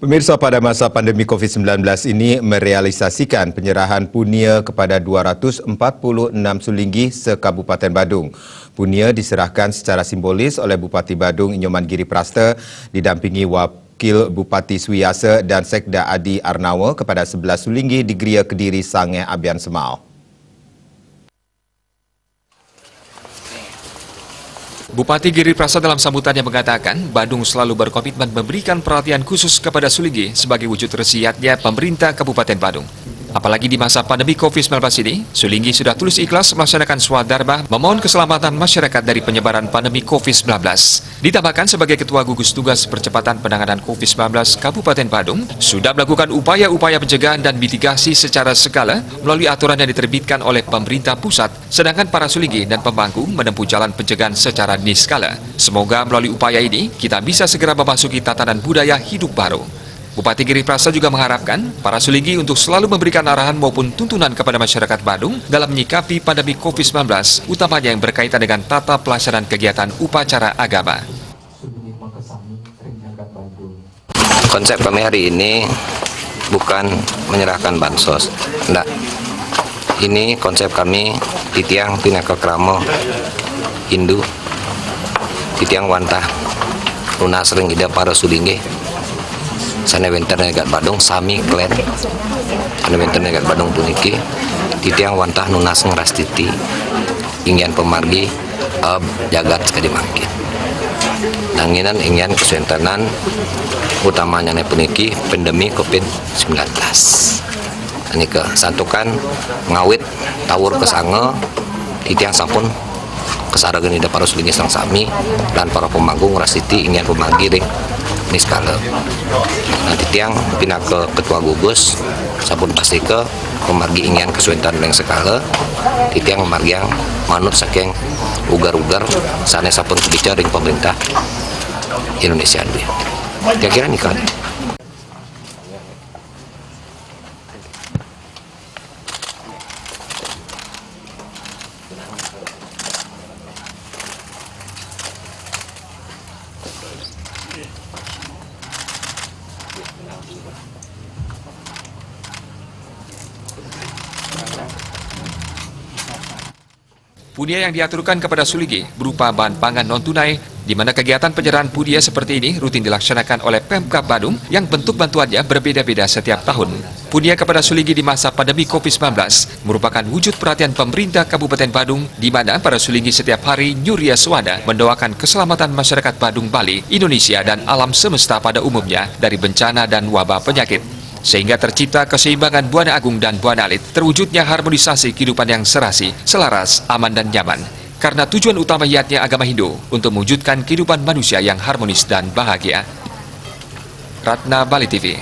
Pemirsa, pada masa pandemi COVID-19 ini merealisasikan penyerahan punia kepada 246 sulinggi se-Kabupaten Badung. Punia diserahkan secara simbolis oleh Bupati Badung Inyoman Giri Prasta didampingi Wakil Bupati Suiasa dan Sekda Adi Arnawa kepada 11 sulinggi di Geria Kediri Sangeh Abian Semau. Bupati Giri Prasta dalam sambutannya mengatakan Badung selalu berkomitmen memberikan perhatian khusus kepada sulinggi sebagai wujud resiatnya pemerintah Kabupaten Badung. Apalagi di masa pandemi COVID-19 ini, sulinggi sudah tulus ikhlas melaksanakan swadharma memohon keselamatan masyarakat dari penyebaran pandemi COVID-19. Ditambahkan sebagai Ketua Gugus Tugas Percepatan Penanganan COVID-19 Kabupaten Badung, sudah melakukan upaya-upaya pencegahan dan mitigasi secara skala melalui aturan yang diterbitkan oleh pemerintah pusat, sedangkan para sulinggi dan pemangku menempuh jalan pencegahan secara niskala. Semoga melalui upaya ini, kita bisa segera memasuki tatanan budaya hidup baru. Bupati Giri Prasta juga mengharapkan para sulinggi untuk selalu memberikan arahan maupun tuntunan kepada masyarakat Badung dalam menyikapi pandemi COVID-19, utamanya yang berkaitan dengan tata pelaksanaan kegiatan upacara agama. Konsep kami hari ini bukan menyerahkan bansos, enggak. Ini konsep kami di tiang Pinaka Kramo Hindu, di tiang Wantah, lunas sering ida para sulinggi. Sana benter negat Badung sami klen, sana benter negat Badung puniki, titiang wantah nunas ngerastiti, ingin pemargi jagat sekali mangkin. Danginan ingin kesuentanan utamanya ne puniki pandemi COVID-19. Ini kesantukan ngawit tawur kesange, titiang sampun kesaragan ida para sulinggi sang sami dan para pemangku ngerastiti ingin pemargi ring niskala. Nanti tiang pindah ke ketua gugus, sabun pasti ke pemargi ingin kesulitan yang sekala, tiang pemargi yang manut saking ugar-ugar, sana sabun bicara dengan pemerintah Indonesia dulu. Kira-kira nih kan? Punia yang diaturkan kepada sulinggi berupa bahan pangan non-tunai, di mana kegiatan penyerahan punia seperti ini rutin dilaksanakan oleh Pemkab Badung yang bentuk bantuannya berbeda-beda setiap tahun. Punia kepada sulinggi di masa pandemi COVID-19 merupakan wujud perhatian pemerintah Kabupaten Badung, di mana para sulinggi setiap hari nyuria swada mendoakan keselamatan masyarakat Badung, Bali, Indonesia, dan alam semesta pada umumnya dari bencana dan wabah penyakit. Sehingga tercipta keseimbangan Buana Agung dan Buana Alit, terwujudnya harmonisasi kehidupan yang serasi, selaras, aman dan nyaman. Karena tujuan utama yatnya agama Hindu untuk mewujudkan kehidupan manusia yang harmonis dan bahagia. Ratna, Bali TV.